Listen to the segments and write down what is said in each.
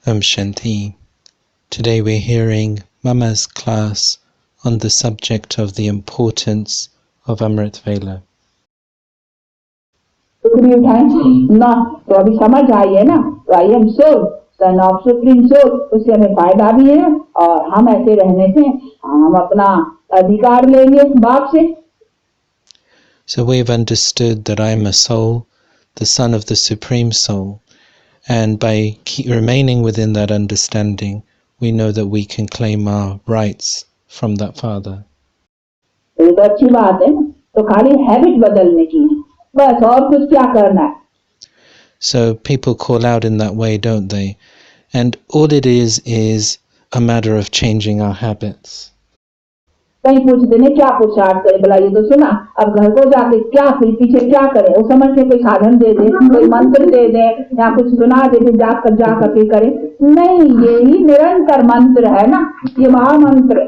Om Shanti. Today we're hearing Mama's class on the subject of the importance of Amrit Vela. ना तो अभी समझ आई है ना, तो I am soul son of supreme soul, उससे हमें फायदा भी है और हम ऐसे रहने से हम अपना अधिकार लेंगे बाप से. So we've understood that I am a soul, the son of the Supreme Soul, and by remaining within that understanding, we know that we can claim our rights from that Father. ये तो अच्छी बात है, तो खाली habit बदलने की है बस, और कुछ क्या करना है. So people call out in that way, don't they? And all it is a matter of changing our habits. कहीं पूछते ने क्या पुरुषार्थ करे, बोला ये तो सुना, अब घर को जाके क्या फिर पीछे क्या करे, वो समझ के कोई साधन दे दे, कोई मंत्र दे दे या कुछ सुना दे, फिर जाकर फिर करे. नहीं, यही निरंतर मंत्र है ना, ये महामंत्र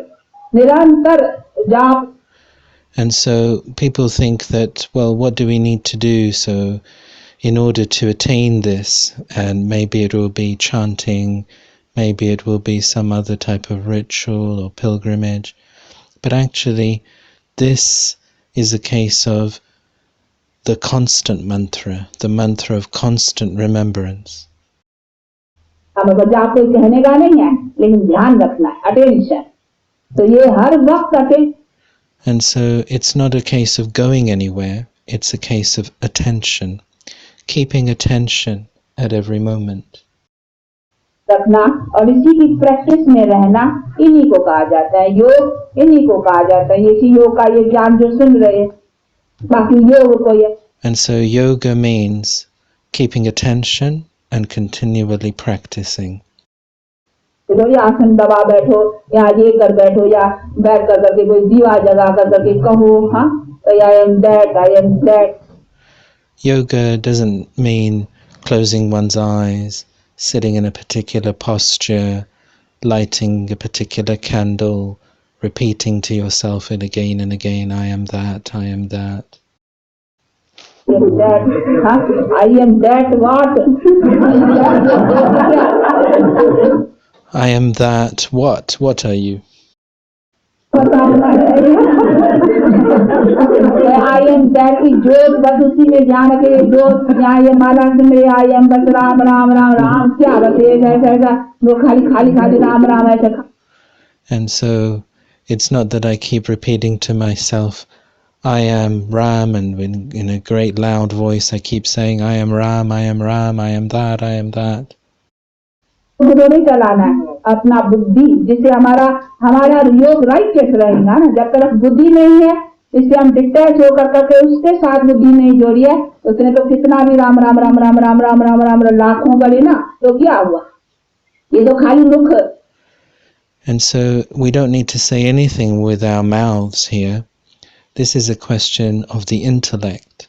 निरंतर जाप. And so people think that, well, what do we need to do so in order to attain this? And maybe it will be chanting, maybe it will be some other type of ritual or pilgrimage. But actually, this is a case of the constant mantra, the mantra of constant remembrance. अब जाप कोई कहने का नहीं है, लेकिन ध्यान रखना है, अटेंशन. तो ये हर वक्त attention. And so it's not a case of going anywhere, it's a case of attention, keeping attention at every moment. रखना और इसी की प्रैक्टिस में रहना, इन्हीं को कहा जाता है योग, इन्हीं को कहा जाता है इसी योग का ये ज्ञान जो सुन रहे, बाकी योग को ये. And so yoga means keeping attention and continually practicing. तो ये आसन दबा बैठो या ये कर बैठो या बैठ कर करके कोई दीवा जगा कर करके कहो, हाँ, तो I M that. Yoga doesn't mean closing one's eyes, sitting in a particular posture, lighting a particular candle, repeating to yourself it again and again, I am that, I am that. I am that what? I am that what? What are you? I am that की जोत, बस उसी में ध्यान रखे, जोत यहाँ ये माला सुन रहे, I am बस राम राम राम राम, क्या बस ऐसा वो खाली राम राम ऐसा. And so it's not that I keep repeating to myself, I am Ram, and in a great loud voice I keep saying, I am Ram, I am Ram, I am that, I am that. तो नहीं चलाना है अपना बुद्धि, जिससे हमारा योग right कैसे रहेगा ना, जब तक बुद्धि नहीं है, इससे हम डिटैच होकर करके उसके साथ बुद्धि नहीं जोड़ी है, उसने तो कितना भी राम राम राम राम राम राम राम राम लाखों करे ना, तो क्या हुआ, ये तो खाली मुख. And so we don't need to say anything with our mouths here. This is a question of the intellect.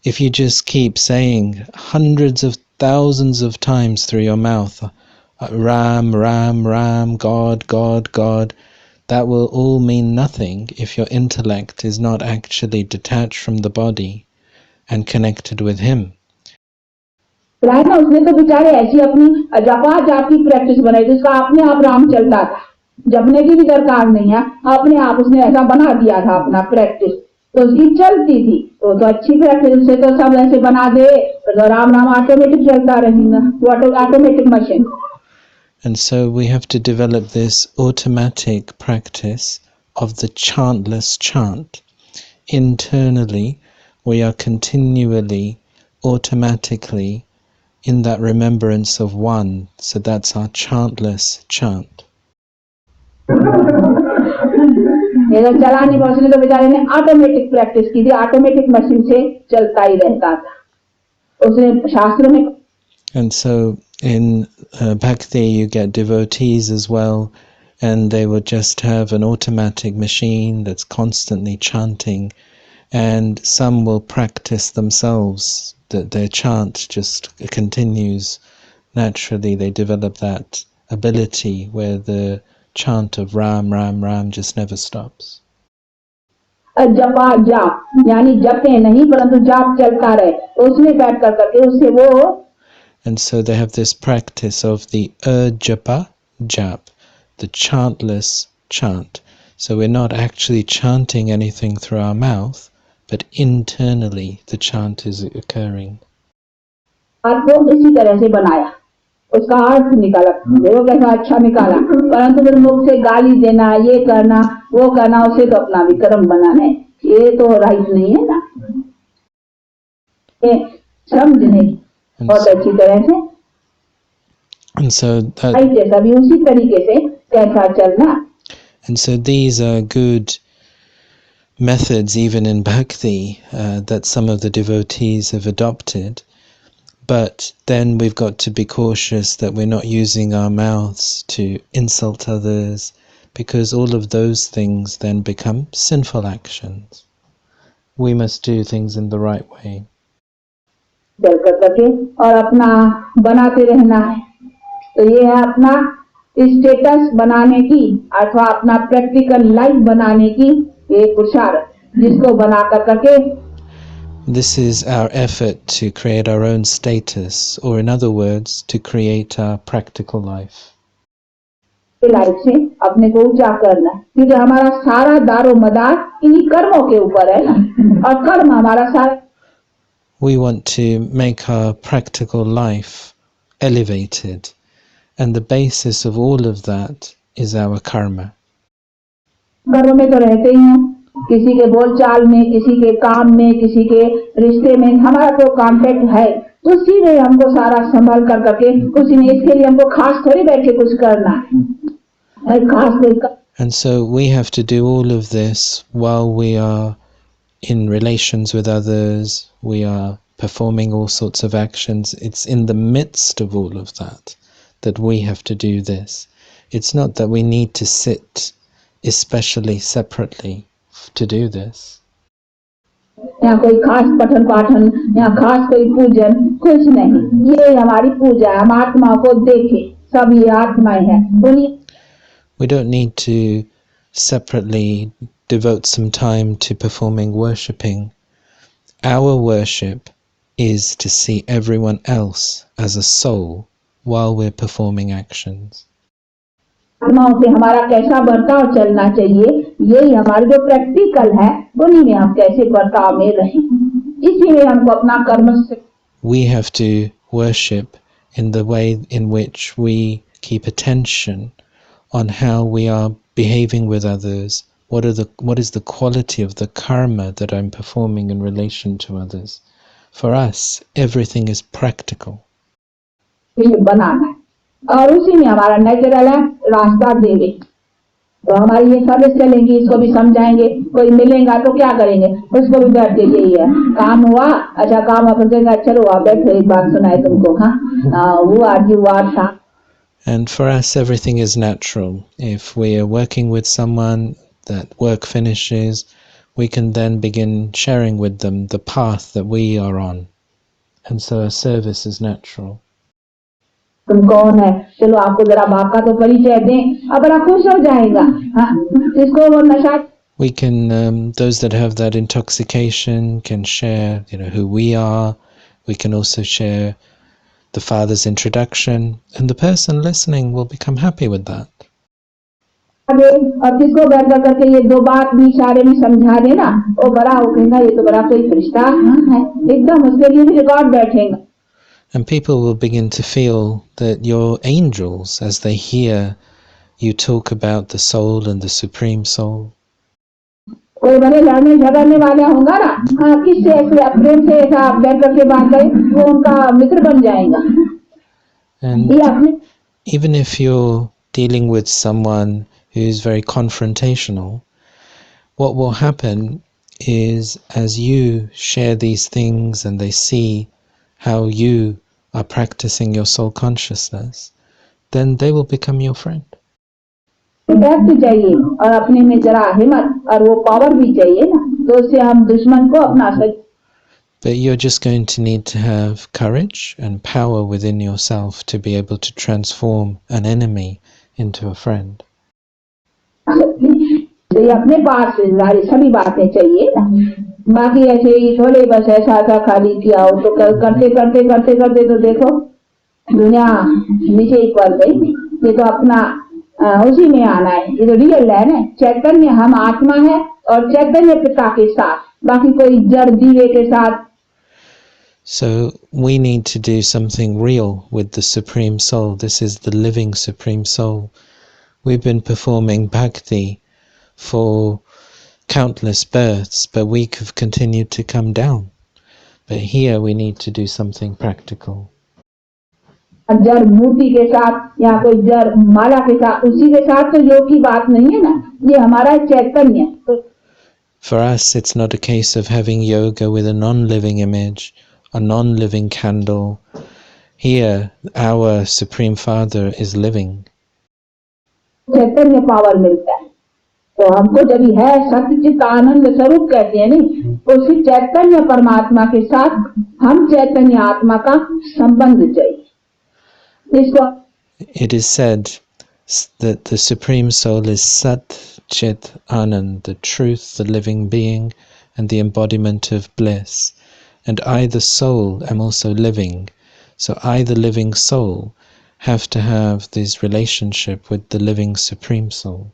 If you just keep saying hundreds of thousands of times through your mouth, Ram, Ram, Ram, God, God, God, that will all mean nothing if your intellect is not actually detached from the body and connected with Him. उसने तो बेचारे ऐसी अपनी जपा जाप की practice बनाई, जिसका अपने आप राम चलता था, जपने की भी दरकार नहीं है, अपने आप उसने ऐसा बना दिया था अपना प्रैक्टिस, तो उसकी चलती थी, तो अच्छी प्रैक्टिस से तो सब ऐसे बना दे, तो राम राम ऑटोमेटिक चलता रहेगा, वो automatic machine. And so we have to develop this automatic practice of the chantless chant. Internally, we are continually, automatically in that remembrance of one. So that's our chantless chant. चलाने को उसने तो बेचारे ने automatic practice की थी, automatic machine से चलता ही रहता था, उसने शास्त्रों में. And so in Bhakti you get devotees as well, and they will just have an automatic machine that's constantly chanting, and some will practice themselves, that their chant just continues naturally. They develop that ability where the chant of Ram, Ram, Ram just never stops. जपा जाप यानी जपे नहीं परंतु जाप चलता रहे, उसमें बैठ कर करके उससे वो. And so they have this practice of the japa, jap, the chantless chant. So we're not actually chanting anything through our mouth, but internally the chant is occurring. आपको इसी तरह से बनाया, उसका अर्थ निकाला, देखो कैसा अच्छा निकाला, परंतु फिर मुख से गाली देना, ये करना, वो करना, उसे तो अपना विक्रम बनाना है, ये तो राइट नहीं है ना। ये समझने बहुत अच्छी तरह से, and so सभी उसी तरीके से कैसा चलना। And so these are good methods even in bhakti that some of the devotees have adopted. But then we've got to be cautious that we're not using our mouths to insult others, because all of those things then become sinful actions. We must do things in the right way. और अपना बनाते रहना है, तो ये है अपना status बनाने की अथवा अपना प्रैक्टिकल लाइफ बनाने की एक पुरुषार्थ, जिसको बना करके This is our effort to create our own status, or in other words, to create our practical life. Life से अपने को ऊंचा करना, क्योंकि हमारा सारा दारो मदार इन्हीं कर्मों के ऊपर है ना, और कर्म हमारा सारा। We want to make our practical life elevated, and the basis of all of that is our karma. कर्म में तो रहते ही हैं, किसी के बोलचाल में, किसी के काम में, किसी के रिश्ते में हमारा तो कांटेक्ट है, तो सीधे हमको सारा संभाल कर करके, कुछ नहीं, इसके लिए हमको खास थोड़ी बैठ के कुछ करना है, खास। And so we have to do all of this while we are in relations with others, we are performing all sorts of actions. It's in the midst of all of that that we have to do this. It's not that we need to sit especially separately to do this. यहाँ कोई खास पठन पाठन, यहाँ खास कोई पूजन, कुछ नहीं, ये हमारी पूजा है, हम आत्मा को देखें, सब ये आत्माएं हैं। We don't need to separately devote some time to performing worshipping. Our worship is to see everyone else as a soul while we're performing actions. आत्माओं से हमारा कैसा बर्ताव चलना चाहिए, यही हमारा जो प्रैक्टिकल है, उन्हीं में हम कैसे बर्ताव में रहें, इसी में हमको अपना कर्म से। We have to worship in the way in which we keep attention on how we are behaving with others. What is the quality of the karma that I'm performing in relation to others? For us, everything is practical. बनाना है, और उसी में हमारा natural है, रास्ता देवे, तो हमारी ये सर्विस चलेंगी, इसको भी समझाएंगे, कोई मिलेगा तो क्या करेंगे, उसको भी बैठ के यही है, काम हुआ, अच्छा काम अपन कहेंगे, चलो आप बैठो एक बात सुनाए तुमको, हाँ हुआ जी हुआ था। And for us, everything is natural. If we are working with someone, that work finishes, we can then begin sharing with them the path that we are on. And so a service is natural. तुम कौन है, चलो आपको जरा बाप का तो परिचय दें, अब बड़ा खुश हो जाएगा, इसको वो नशा। We can, those that have that intoxication can share, who we are. We can also share the Father's introduction, and the person listening will become happy with that. और जिसको बैठ करके ये दो बात भी इशारे में समझा देना, वो बड़ा उठेगा, ये तो बड़ा कोई फरिश्ता है, एकदम उसके लिए भी रिकॉर्ड बैठेगा। And people will begin to feel that you're angels as they hear you talk about the soul and the Supreme Soul. कोई बड़े लड़ने झगड़ने वाले होगा ना, किससे ऐसे प्रेम से ऐसा बैठ करके बात करें, वो उनका मित्र बन जाएगा। And even if you're dealing with someone who's very confrontational, what will happen is as you share these things and they see how you are practicing your soul consciousness, then they will become your friend. चाहिए और अपने में जरा हिम्मत और वो power भी चाहिए ना, तो उससे हम दुश्मन को अपना सकते। But you're just going to need to have courage and power within yourself to be able to transform an enemy into a friend. ये अपने पास सभी बातें चाहिए ना, बाकी ऐसे ही थोड़े बस ऐसा खाली किया हो तो करते करते करते करते तो देखो दुनिया नीचे ही पड़ गई। ये तो अपना उसी में आना है। ये तो रियल है ना, चैतन्य हम आत्मा है और चैतन्य पिता के साथ, बाकी कोई जड़ दीवे के साथ। So we need to do something real with the Supreme Soul. This is the living Supreme Soul. We've been performing bhakti for countless births, but we have continued to come down. But here we need to do something practical. जड़ मूर्ति के साथ या कोई जड़ माला के साथ, उसी के साथ तो योग की बात नहीं है ना, ये हमारा चैतन्य। For us, it's not a case of having yoga with a non-living image, a non-living candle. Here, our Supreme Father is living. Chaitanya power मिलता है, तो हमको जब है सच्चित आनंद स्वरूप कहते हैं नहीं, उसी चैतन्य परमात्मा के साथ हम चैतन्य आत्मा का संबंध चाहिए। It is said that the Supreme Soul is Sat Chit Anand, the truth, the living being, and the embodiment of bliss. And I, the soul, am also living. So I, the living soul, have to have this relationship with the living Supreme Soul.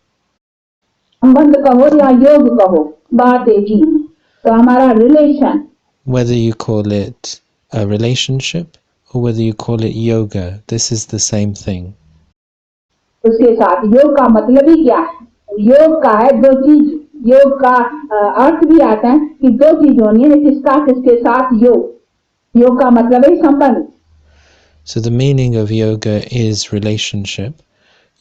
संबंध कहो या योग कहो, बात एक ही। तो हमारा relation, whether you call it a relationship or whether you call it yoga, this is the same thing. उसके साथ योग का मतलब ही क्या है? योग का है दो चीज। योग का अर्थ भी आता है कि दो चीज होनी है, किसके साथ योग। योग का मतलब है संबंध। So the meaning of yoga is relationship.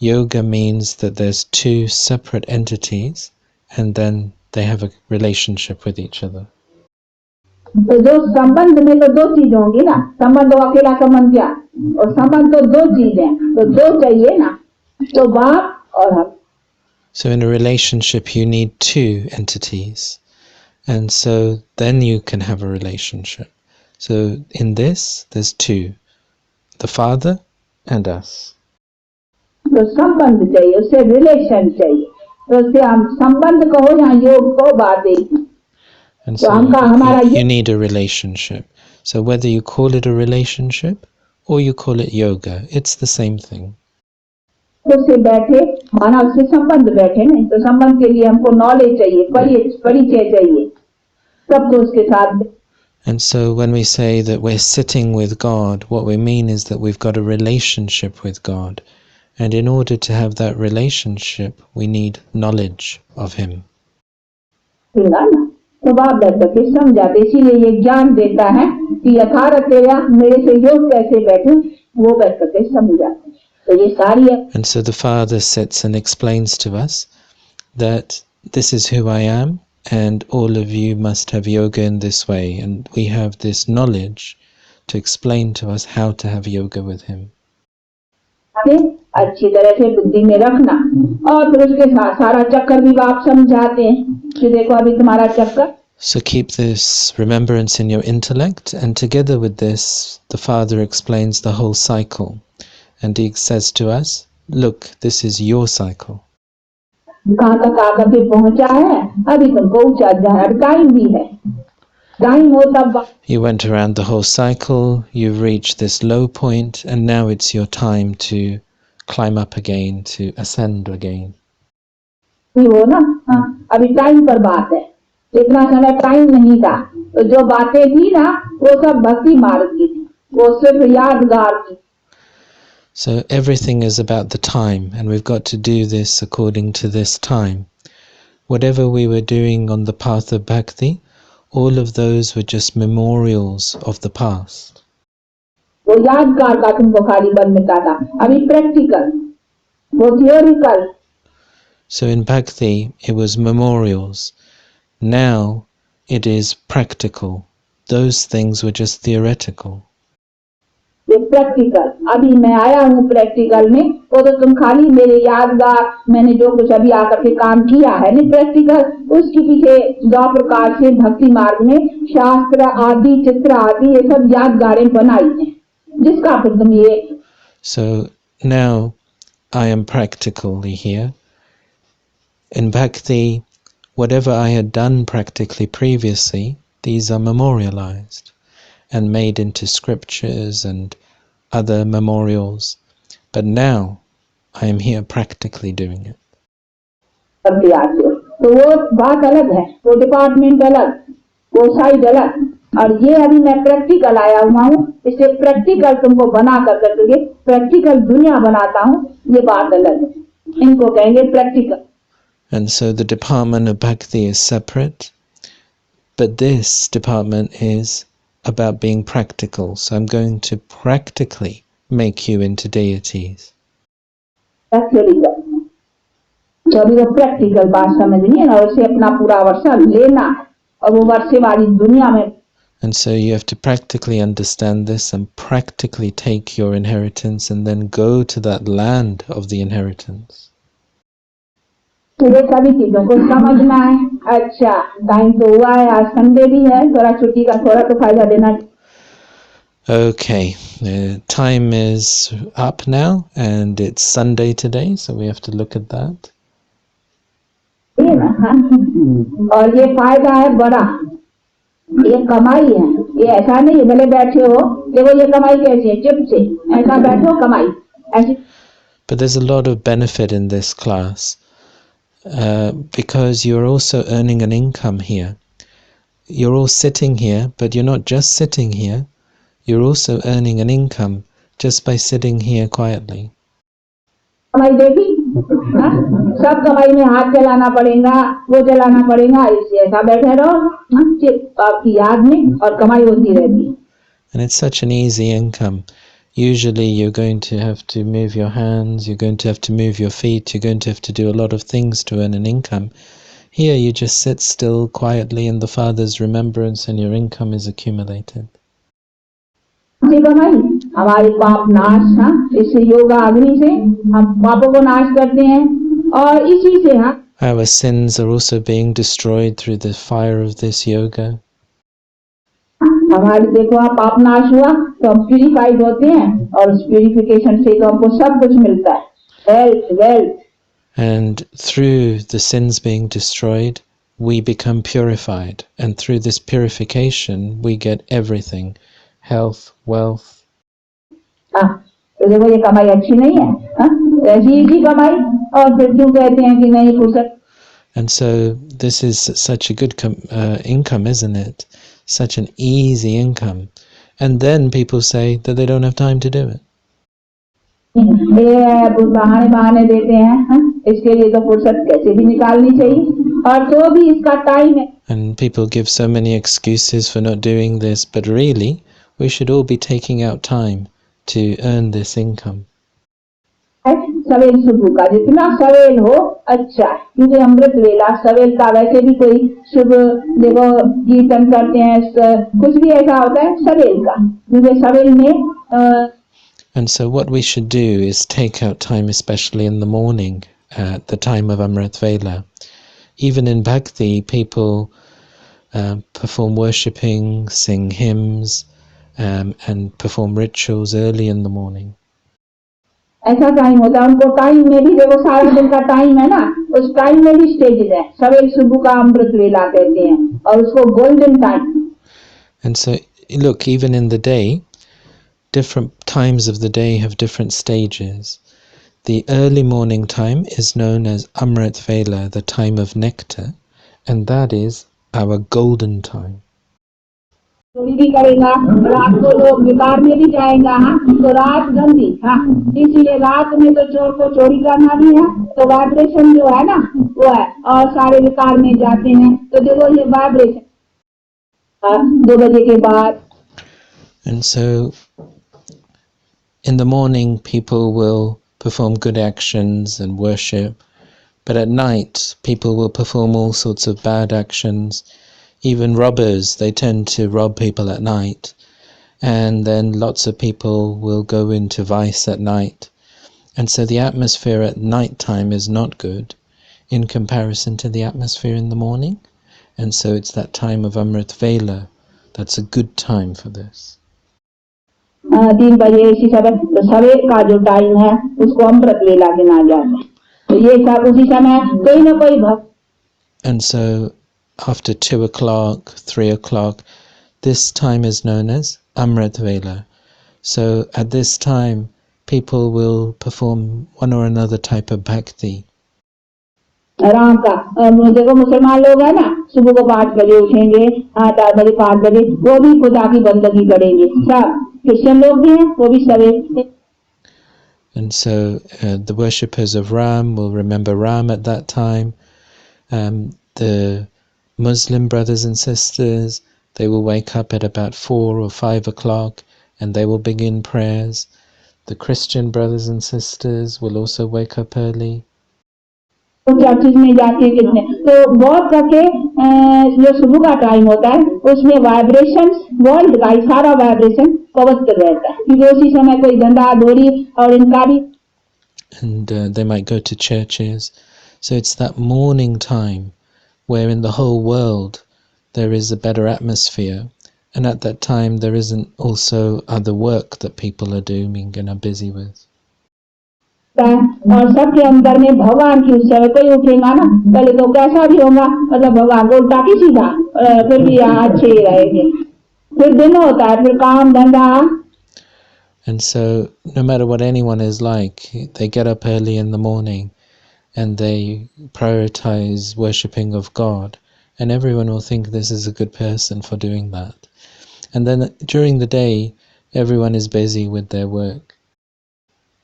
Yoga means that there's two separate entities and then they have a relationship with each other. तो जो संबंध में तो दो चीज होंगी ना, संबंध तो अकेला संबंध क्या, और संबंध तो दो चीज है, तो दो चाहिए ना, तो बाप और हम। So in a relationship you need two entities, and so then you can have a relationship. So in this there's two, the Father and us. तो संबंध चाहिए, उससे रिलेशन चाहिए, तो उससे हम संबंध कहो या योग को बात एक। And so you need a relationship. So whether you call it a relationship or you call it yoga, it's the same thing. उससे बैठे माना उससे संबंध बैठे नहीं, तो संबंध के लिए हमको नॉलेज चाहिए, परिचय चाहिए, सब तो उसके साथ। And so when we say that we're sitting with God, what we mean is that we've got a relationship with God. And in order to have that relationship, we need knowledge of Him. तो बाप बैठ करके समझाते, इसीलिए ये ज्ञान देता है कि यथार्थया मेरे से योग कैसे बैठे, वो बैठ करके समझाते। तो ये सारी है। And so the Father sits and explains to us that this is who I am, and all of you must have yoga in this way, and we have this knowledge to explain to us how to have yoga with Him. अच्छी तरह से बुद्धि में रखना, और फिर उसके साथ सारा चक्कर भी आप समझाते हैं कि देखो अभी तुम्हारा चक्कर। So keep this remembrance in your intellect, and together with this the Father explains the whole cycle, and He says to us, look, this is your cycle. कहाँ तक आकर के पहुंचा है, अभी तुमको ऊंचा जाना, टाइम भी है, टाइम हो तब। You went around the whole cycle, you've reached this low point, and now it's your time to climb up again, to ascend again. वो ना, अभी टाइम पर बात है, इतना समय टाइम नहीं था, तो जो बातें थी ना वो सब भक्ति मार्ग की थी, वो सिर्फ यादगार थी। So everything is about the time, and we've got to do this according to this time. Whatever we were doing on the path of bhakti, all of those were just memorials of the past. वो यादगार का तुमको खाली बन मिलता था, अभी practical, वो theoretical. So in bhakti it was memorials. Now it is practical. Those things were just theoretical. ये प्रैक्टिकल, अभी मैं आया हूँ प्रैक्टिकल में, वो तो तुम खाली मेरे यादगार, मैंने जो कुछ अभी आकर के काम किया है नहीं प्रैक्टिकल, उसके पीछे दो प्रकार से भक्ति मार्ग में शास्त्र आदि, चित्र आदि, ये सब यादगारें बनाई हैं, जिसका फिर तुम ये। So now I am practically here. In bhakti, whatever I had done practically previously, these are memorialized and made into scriptures and other memorials. But now I am here practically doing it. करके आते हो तो वो बात अलग है, वो department अलग, वो साइड अलग, और ये अभी मैं प्रैक्टिकल आया हुआ हूँ, इसे प्रैक्टिकल तुमको बना कर करके प्रैक्टिकल दुनिया बनाता हूँ, ये बात अलग है, इनको कहेंगे practical. And so the department of Bhakti is separate, but this department is about being practical. So I'm going to practically make you into deities. Practical, तो अभी वो प्रैक्टिकल बात समझनी है ना, उसे अपना पूरा वर्षा लेना है और वो वर्षे वाली दुनिया में. And so you have to practically understand this and practically take your inheritance and then go to that land of the inheritance. ये सभी चीजों को समझना है. अच्छा, टाइम तो हुआ है, आज संडे भी है, थोड़ा छुट्टी का थोड़ा तो फायदा देना. Okay, time is up now and it's Sunday today, so we have to look at that. और ये फायदा है बड़ा, ये कमाई है, ये ऐसा नहीं भले बैठे हो देखो ये कमाई कैसी है, चुप से ऐसा बैठो कमाई ऐसी. But there's a lot of benefit in this class because you're also earning an income here. You're all sitting here, but you're not just sitting here, you're also earning an income just by sitting here quietly. कमाई देखी, सब कमाई में हाथ चलाना पड़ेगा, वो चलाना पड़ेगा, इससे ऐसा बैठे रहो आपकी याद में और कमाई होती रहती. And it's such an easy income. Usually you're going to have to move your hands, you're going to have to move your feet, you're going to have to do a lot of things to earn an income. Here you just sit still quietly in the Father's remembrance and your income is accumulated. कमाई हमारे पाप नाश, इससे योगा अग्नि से हम पापों को नाश करते हैं और इसी से our sins are also being destroyed through the fire of this yoga. हमारे देखो आप पाप नाश हुआ तो हम प्यूरिफाइड होते हैं और उस प्यूरिफिकेशन से तो हमको सब कुछ मिलता है, health wealth. And through the sins being destroyed, we become purified. And through this purification, we get everything. Health, wealth. तो देखो ये कमाई अच्छी नहीं है, ऐसी कमाई और फिर क्यों कहते हैं कि नहीं फुर्सत. And so this is such a good income, isn't it? Such an easy income. And then people say that they don't have time to do it. बहाने देते हैं, इसके लिए तो फुर्सत कैसे भी निकालनी चाहिए और तो भी इसका टाइम है. And people give so many excuses for not doing this, but really we should all be taking out time to earn this income. सवेल सुबह का जितना सवेल हो अच्छा, क्योंकि अमृत वेला सवेल का वैसे भी कोई शुभ देखो कीर्तन करते हैं, कुछ भी ऐसा होता है सवेल का, क्योंकि सवेल में. And so what we should do is take out time, especially in the morning, at the time of Amrit Vela. Even in Bhakti, people perform worshipping, sing hymns, and perform rituals early in the morning. ऐसा time होता है उनको, time में भी देखो सारा दिन का टाइम है ना, उस टाइम में भी स्टेजेस है, सवेल सुबह का अमृत वेला कहते हैं और उसको golden time. And so look, even in the day, different times of the day have different stages. The early morning time is known as Amrit Vela, the time of nectar, and that is our golden time. चोरी भी करेगा, रात को लोग विकार में भी जाएगा, तो रात गंदी, इसीलिए रात में तो चोर को चोरी करना भी है, तो वाइब्रेशन जो है ना वो है, और सारे विकार में जाते हैं, तो देखो ये वाइब्रेशन 2 बजे के बाद. And so in the morning people will perform good actions and worship, but at night people will perform all sorts of bad actions. Even robbers, they tend to rob people at night, and then lots of people will go into vice at night. And so the atmosphere at night time is not good in comparison to the atmosphere in the morning, and so it's that time of Amrit Vela that's a good time for this. 3 बजे इसी समय तो सवेर का जो time है उसको अमृत वेला गिना जाता है, तो ये सब उसी समय कोई ना कोई भक्त. And so after 2 o'clock, 3 o'clock, this time is known as Amrit Vela. So at this time, people will perform one or another type of bhakti. Ram का देखो मुसलमान लोग है ना, सुबह को 5 बजे उठेंगे, 4 बजे 5 बजे वो भी खुदा की बंदगी करेंगे। सब क्रिश्चियन लोग भी हैं, वो भी सवेरे। And so the worshippers of Ram will remember Ram at that time. The Muslim brothers and sisters, they will wake up at about 4 or 5 o'clock and they will begin prayers. The Christian brothers and sisters will also wake up early. Churches में जाते हैं कितने, तो बहुत करके जो सुबह का टाइम होता है उसमें वाइब्रेशन, वर्ल्ड का सारा वाइब्रेशन पवित्र रहता है, क्योंकि उसी समय कोई गंदा धोरी और इनकारी। And they might go to churches. So it's that morning time where in the whole world there is a better atmosphere, and at that time there isn't also other work that people are doing and are busy with. और सबके अंदर में भगवान की उत्सव, कोई उठेगा ना पहले तो कैसा भी होगा, मतलब भगवान को उल्टा की सीधा, फिर भी अच्छे ही रहेंगे, फिर दिन होता है, फिर काम धंधा। And so no matter what anyone is like, they get up early in the morning and they prioritize worshipping of God, and everyone will think this is a good person for doing that. And then during the day everyone is busy with their work.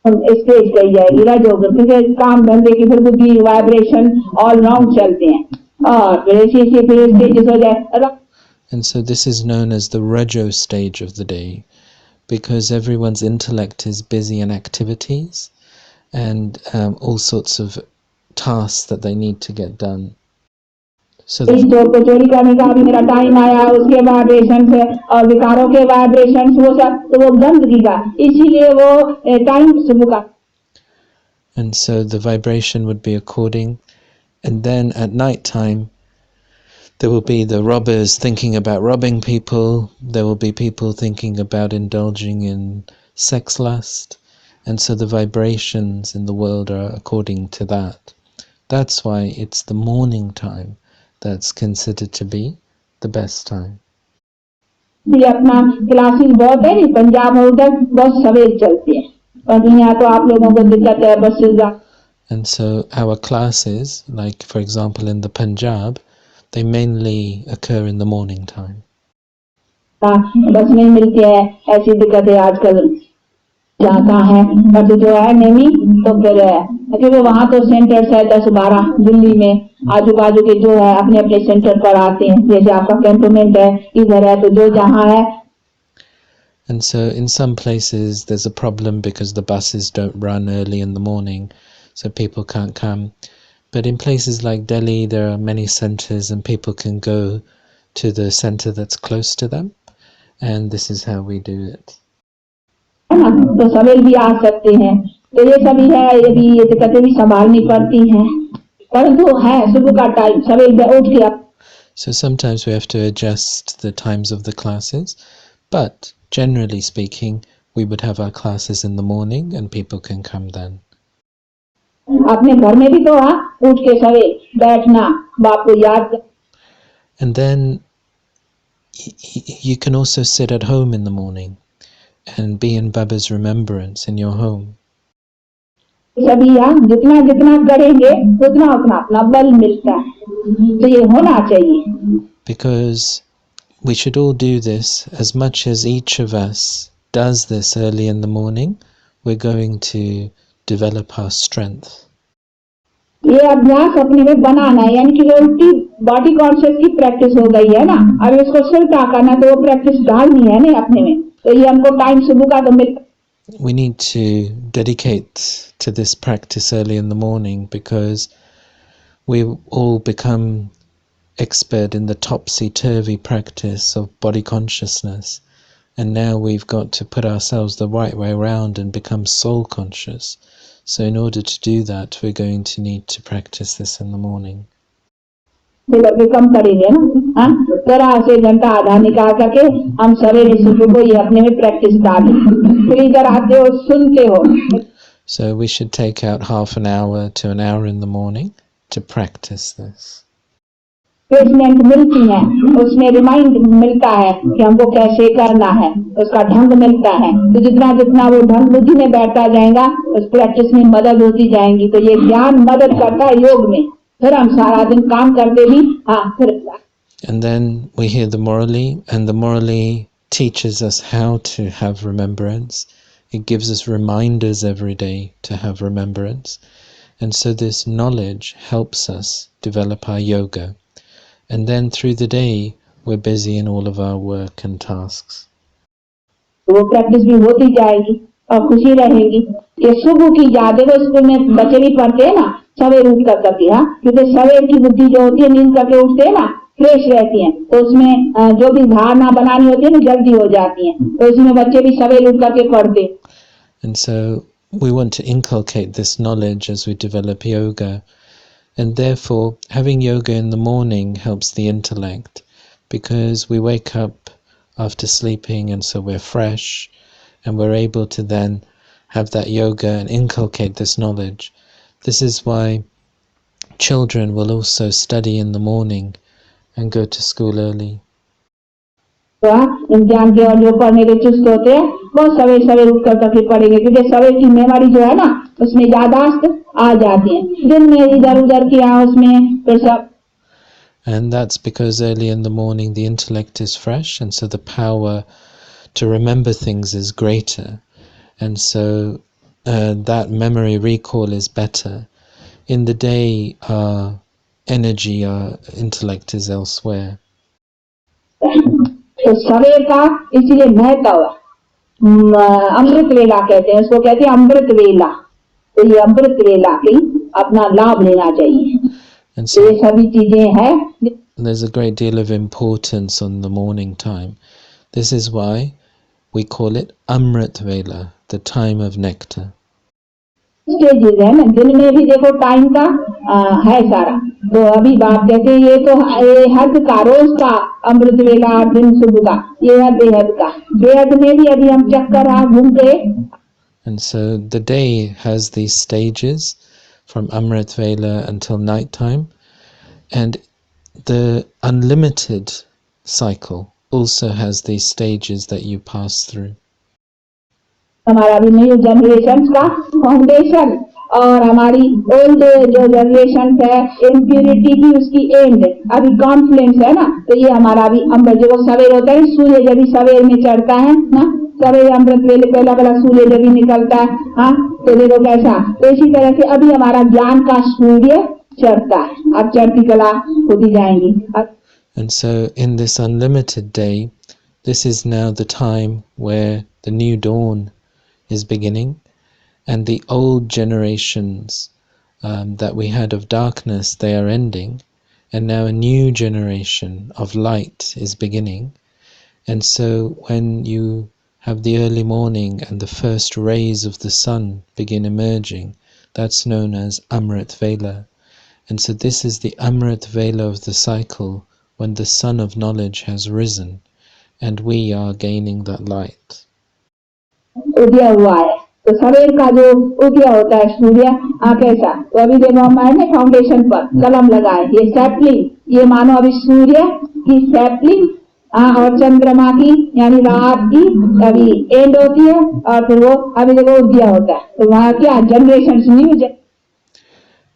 Stage कही जाएगी रज होकर, क्योंकि काम धंधे की फिर बुद्धि वाइब्रेशन ऑल राउंड चलते हैं, और फिर ऐसे फिर स्टेजेस हो जाए। And so this is known as the Rajo stage of the day, because everyone's intellect is busy in activities and all sorts of tasks that they need to get done. So इस चोर को चोरी करने का भी मेरा time आया, उसके वाइब्रेशन से और विकारों के वाइब्रेशन वो सब, तो वो गंदगी का, इसीलिए वो टाइम सुबह का। And so the vibration would be according, and then at night time there will be the robbers thinking about robbing people, there will be people thinking about indulging in sex lust, and so the vibrations in the world are according to that. That's why it's the morning time that's considered to be the best time. ये अपना classes बहुत है नहीं, पंजाब में उधर बहुत सवेरे चलती है, और यहाँ तो आप लोगों को दिक्कत है buses. And so our classes, like for example in the Punjab, they mainly occur in the morning time. बस नहीं मिलती है, ऐसी दिक्कत है आजकल, जाता है बट जो है नहीं, तो फिर क्योंकि वहाँ तो सेंटर्स है 10-12 दिल्ली में, आजू बाजू के जो है अपने अपने सेंटर पर आते हैं, जैसे आपका कैंटोनमेंट है इधर है, तो जो जहाँ है। And so in some places there's a problem because the buses don't run early in the morning, so people can't come. But in places like Delhi there are many centers and people can go to the center that's close to them, and this is how we do it. तो सवेरे भी आ सकते हैं, तो ये सभी है, ये भी ये दिक्कतें भी संभालनी पड़ती हैं, परंतु है सुबह का टाइम सवेरे उठ के। So sometimes we have to adjust the times of the classes, but generally speaking we would have our classes in the morning and people can come then. अपने घर में भी तो उठ के सवेरे बैठना, बाप को याद। And then you can also sit at home in the morning and be in Baba's remembrance in your home. सभी जितना जितना करेंगे उतना उतना अपना बल मिलता है, तो ये होना चाहिए। Because we should all do this. As much as each of us does this early in the morning, we're going to develop our strength. ये अभ्यास अपने में बनाना है, यानी कि उल्टी बॉडी कॉन्शियस की प्रैक्टिस हो गई है ना, अब इसको सिर्फ करना, तो वो प्रैक्टिस डालनी है ना अपने में, तो ये हमको टाइम सुबह का तो मिलता। We need to dedicate to this practice early in the morning because we all become expert in the topsy-turvy practice of body consciousness, and now we've got to put ourselves the right way around and become soul conscious. So in order to do that we're going to need to practice this in the morning. कम करेंगे ना, जरा से घंटा आधा निकाल करके हम सवेरे सुबह को ये अपने में प्रैक्टिस डालें, फिर इधर आते हो सुनते हो। So we should take out half an hour to an hour in the morning to practice this. Placement मिलती है, उसमें रिमाइंड मिलता है कि हमको कैसे करना है, उसका ढंग मिलता है। तो जितना जितना वो ढंग बुद्धि में बैठता जाएगा उस प्रैक्टिस में मदद होती जाएंगी। तो ये ज्ञान मदद करता है योग में। फिर हम सारा दिन काम करते भी फिर And then we hear the morally, and the morally teaches us how to have remembrance. It gives us reminders every day to have remembrance. And so this knowledge helps us develop our yoga. And then through the day, we're busy in all of our work and tasks. वो practice भी होती जाएगी और खुशी रहेगी। ये सुबह की याद है, वो स्कूल में बच्चे भी पढ़ते हैं ना, सवेर उठ कर करके, क्योंकि सवेर की बुद्धि जो होती है नींद करके उठते हैं ना, फ्रेश रहती है, तो उसमें जो भी धारणा बनानी होती है ना जल्दी हो जाती है, तो इसमें बच्चे भी सवेर उठ करके पढ़ते। And so we want to inculcate this knowledge as we develop yoga. And therefore, having yoga in the morning helps the intellect, because we wake up after sleeping and so we're fresh and we're able to then have that yoga and inculcate this knowledge. This is why children will also study in the morning and go to school early. ज्ञान के और जो पढ़ने के चुस्त होते हैं वो सवेर सवेर उठ करके पढ़ेंगे, क्योंकि सवेर की मेमोरी जो है ना उसमें यादाश्त आ जाती है, दिन में इधर उधर किया उसमें फिर सब। And that's because early in the morning the intellect is fresh, and so the power to remember things is greater, and so that memory recall is better. In the day, our energy, our intellect is elsewhere. तो सवेर का इसलिए महत्व अमृत वेला कहते हैं, उसको कहते हैं अमृत वेला। तो ये अमृत वेला की अपना लाभ लेना चाहिए। And so ये सभी चीजें हैं। There's a great deal of importance on the morning time. This is why we call it Amrit Vela, the time of nectar. Stages है ना, दिन में भी देखो टाइम का है सारा। तो अभी बाप कहते हैं ये तो हद का रोज का अमृत वेला, दिन सुबह का, ये है बेहद का। बेहद में भी अभी हम चक्कर घूमते। And so the day has these stages from Amrit Vela until night time, and the unlimited cycle also has these stages that you pass through. हमारा भी न्यू जनरेशन का फाउंडेशन और हमारी ओल्ड जो जनरेशन है इम्प्यूरिटी की उसकी and अभी कॉन्फ्लुएंस है ना। तो ये हमारा भी अमृत जो सवेर होता है, सूर्य जब भी सवेर में चढ़ता है ना, सवेर अमृत वेले पहला पहला सूर्य जब भी निकलता है, तो देखो कैसा। तो इसी तरह से अभी हमारा ज्ञान का सूर्य चढ़ता है, अब चढ़ती कला होती जाएंगी। And so in this unlimited day, this is now the time where the new dawn is beginning, and the old generations that we had of darkness, they are ending, and now a new generation of light is beginning. And so when you have the early morning and the first rays of the sun begin emerging, that's known as Amrit Vela. And so this is the Amrit Vela of the cycle, when the sun of knowledge has risen and we are gaining that light. उदय हुआ है, तो सवेर का जो उदय होता है सूर्य कैसा। तो अभी देखो हमारे फाउंडेशन पर कलम लगाए, ये सैपलिंग, ये मानो अभी सूर्य की सैपलिंग और चंद्रमा की यानी रात की अभी एंड होती है, और फिर वो अभी देखो उदय होता है। तो वहाँ क्या generation new.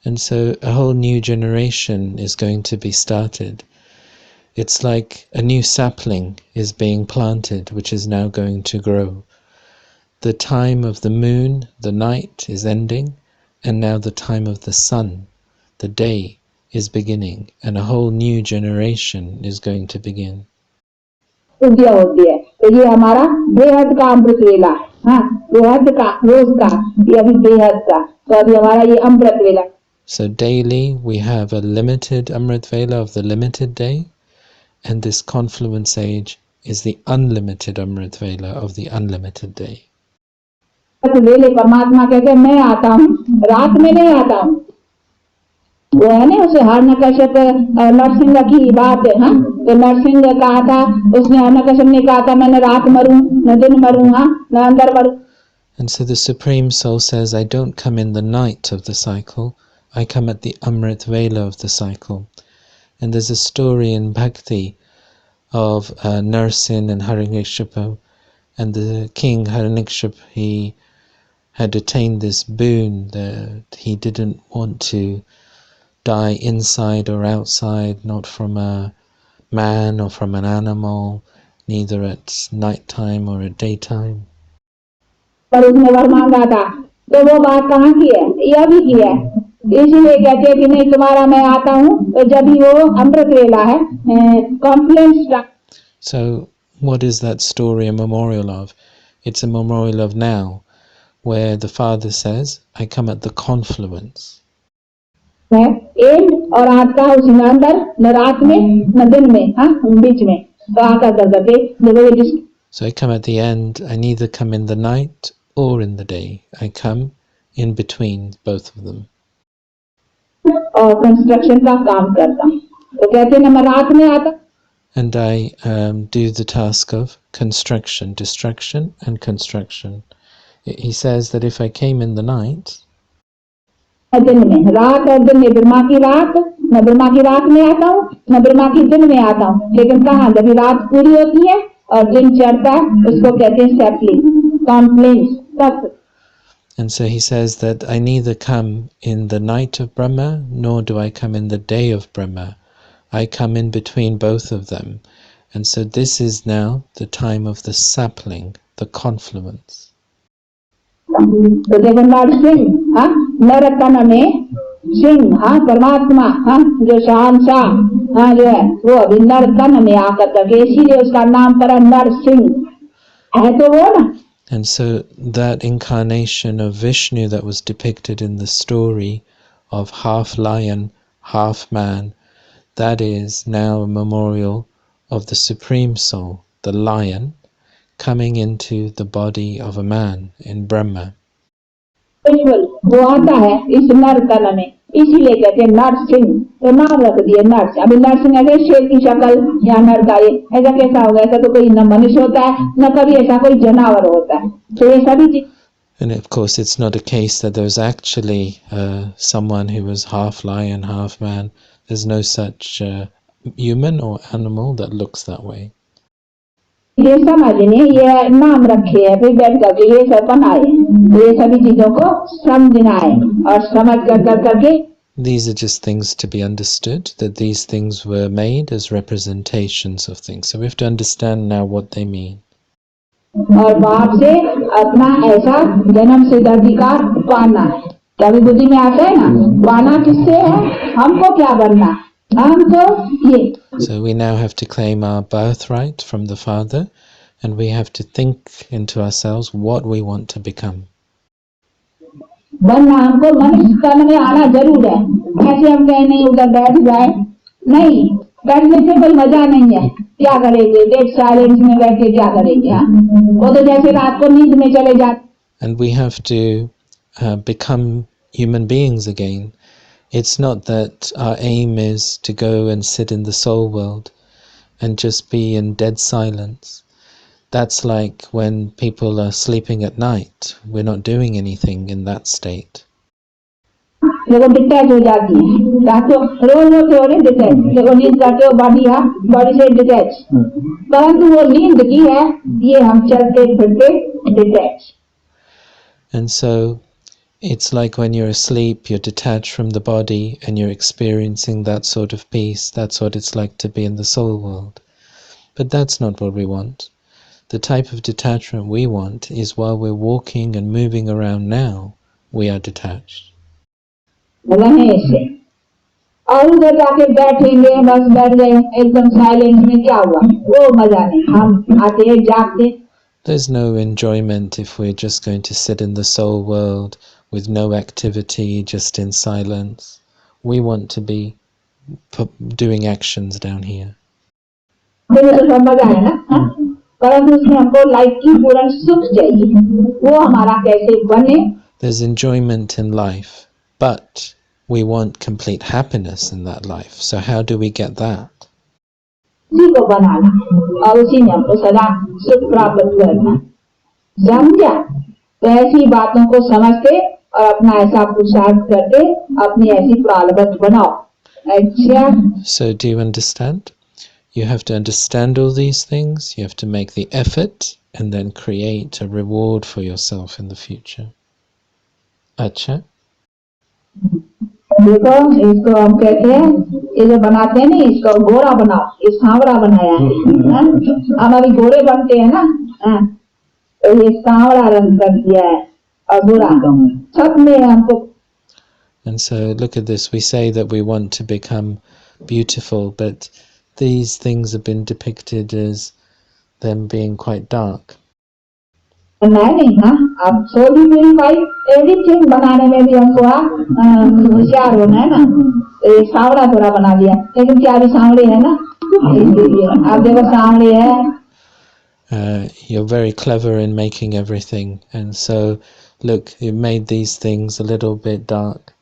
And so a whole new generation is going to be started. It's like a new sapling is being planted, which is now going to grow. The time of the moon, the night, is ending, and now the time of the sun, the day, is beginning, and a whole new generation is going to begin. उदय होती है, तो ये हमारा बेहद का अमृत वेला है। बेहद का रोज का, ये अभी बेहद का, तो अभी हमारा ये अमृत वेला। So daily we have a limited Amrit Vela of the limited day, and this confluence age is the unlimited Amrit Vela of the unlimited day. वेले परमात्मा कहते हैं मैं आता हूँ, रात में नहीं आता हूँ। वो है ना उसे हिरण्यकश्यप नरसिंह की बात है, तो नरसिंह कहा था, उसने हिरण्यकश्यप ने कहा था मैंने रात मरूं न दिन मरूं, न अंदर मरूं। And so the Supreme Soul says, I don't come in the night of the cycle, I come at the Amrit Vela of the cycle. And there's a story in Bhakti of Narasimha and Hiranyakashipu, and the king Hiranyakashipu, he had attained this boon that he didn't want to die inside or outside, not from a man or from an animal, neither at night time or at daytime. पर उसने वर मांगा था, तो वो बात कहाँ की है? यह भी की है। इसीलिए कहते हैं कि नहीं तुम्हारा मैं आता हूँ, तो जब भी वो अमृत वेला है, complex. So what is that story a memorial of? It's a memorial of now, where the Father says, I come at the confluence. है एंड और आज का उसी में अंदर, न रात में न दिन में, हाँ बीच में, तो आकर करके So I come at the end. I neither come in the night or in the day. I come in between both of them. और कंस्ट्रक्शन का काम करता हूँ, तो कहते हैं मैं रात में आता, and I do the task of construction, destruction and construction. He says that if I came in the night, दिन में रात और दिन में, ब्रह्मा की रात, न ब्रह्मा की रात में आता हूँ न ब्रह्मा की दिन में आता हूँ, लेकिन कहाँ जब रात पूरी होती है और दिन चढ़ता है उसको कहते हैं sapling, complex. And so he says that I neither come in the night of Brahma nor do I come in the day of Brahma. I come in between both of them. And so this is now the time of the sapling, the confluence. तो देखो नरसिंह, हाँ नरतन में सिंह, हाँ परमात्मा, हाँ जो शहंशाह, हाँ जो है वो अभी नरतन में आकर करके, इसीलिए उसका नाम पड़ा नरसिंह है, तो वो ना। And so that incarnation of Vishnu that was depicted in the story of half lion, half man, that is now a memorial of the Supreme Soul, the lion, coming into the body of a man in Brahma. वो आता है इस नरतन में, इसीलिए कहते हैं नरसिंह, तो नाम रख दिए नर्स। अभी नरसिंह ऐसे शेर की शक्ल या नर का, ये ऐसा कैसा होगा? ऐसा तो कोई न मनुष्य होता है न कभी ऐसा कोई जानवर होता है, तो ये सभी चीज। And of course it's not a case that there was actually someone who was half lion, half man. There's no such human or animal that looks that way. ये समझने ये नाम रखे है, फिर बैठ करके ये सब बनाए, ये सभी चीजों को समझना है और समझ कर करके। These are just things to be understood, that these things were made as representations of things. So we have to understand now what they mean. और बाप से अपना ऐसा जन्म से अधिकार पाना है, कभी बुद्धि में आता है ना, पाना किससे है? हमको क्या बनना, हम तो ये। So we now have to claim our birthright from the Father, and we have to think into ourselves what we want to become. बनना हमको मनुष्य तन में आना जरूर है, ऐसे हम कहें नहीं उधर बैठ जाए, नहीं बैठने से कोई मजा नहीं है, क्या करेंगे डेड साइलेंस में बैठ के क्या करेंगे? वो तो जैसे रात को नींद में चले जाते। And we have to become human beings again. It's not that our aim is to go and sit in the soul world and just be in dead silence. That's like when people are sleeping at night. We're not doing anything in that state. देखो detach हो जाती है, रात को रोज होते हो रहे detach, देखो नींद करते हो बॉडी से डिटैच, परंतु वो नींद की है, ये हम चलते फिरते detach. And so it's like when you're asleep, you're detached from the body and you're experiencing that sort of peace. That's what it's like to be in the soul world. But that's not what we want. The type of detachment we want is while we're walking and moving around now, we are detached. रहे से और उधर जाके बैठेंगे, बस बैठ गए एकदम साइलेंस में, क्या हुआ? वो मजा नहीं, हम आते जागते। There's no enjoyment if we're just going to sit in the soul world with no activity, just in silence. We want to be doing actions down here. मजा है ना, परंतु उसमें हमको लाइफ की पूर्ण सुख चाहिए, वो हमारा कैसे बने? There's enjoyment in life, but we want complete happiness in that life. So how do we get that? उसी को बनाना और उसी में हमको सदा सुख प्राप्त करना, समझा? तो ऐसी बातों को समझते और अपना ऐसा पुरुषार्थ करके अपनी ऐसी प्रारब्ध बनाओ। अच्छा, So do you understand? You have to understand all these things. You have to make the effort and then create a reward for yourself in the future. Acha? देखो इसको हम कहते हैं, ये जो बनाते हैं ना, इसको गोरा बनाओ, ये सांवरा बनाया है, हम अभी गोरे बनते हैं ना, हाँ, तो ये सांवरा रंग कर दिया है और गोरा सब में हमको. And so look at this. We say that we want to become beautiful, but these things have been depicted as them being quite dark. नहीं, हाँ, अब सोडी प्यूरिफाई एवरीथिंग बनाने में भी हमको होशियार होना है ना, ये सांवरा थोड़ा बना दिया, लेकिन क्या अभी सांवरे है ना, आप देखो सांवरे है. You're very clever in making everything, and so look, you made these things a little bit dark.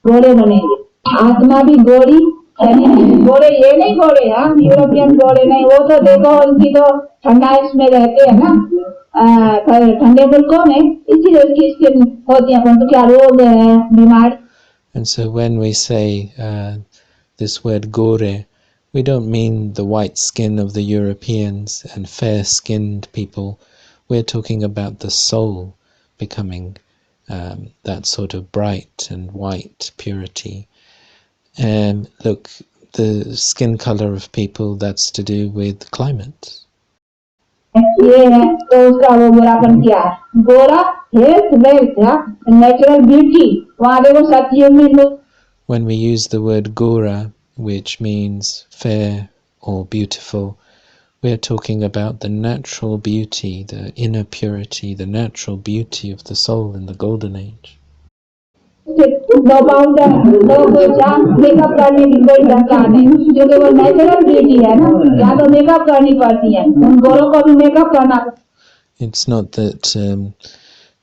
गोरे बनेंगे, आत्मा भी गोरी, गोरे ये नहीं गोरे, हाँ, यूरोपियन गोरे नहीं, वो तो देखो उनकी तो ठंडा इसमें रहते हैं ना, ठंडे मुल्कों में, इसीलिए उसकी स्किन होती है, तो क्या रोग है, बीमार. And so when we say this word gore, we don't mean the white skin of the Europeans and fair-skinned people. We're talking about the soul becoming that sort of bright and white purity. Look, the skin color of people, that's to do with climate. ये है तो उसका वो गोरापन क्या है, गोरा health wealth natural beauty, वहाँ देखो सत्युग में लोग. When we use the word gora, which means fair or beautiful, we are talking about the natural beauty, the inner purity, the natural beauty of the soul in the golden age. No powder, no पोछा, makeup करने की कोई दरकार नहीं, क्योंकि वो natural beauty है ना, या तो मेकअप करनी पड़ती है, उन गोरों को भी मेकअप करना. It's not that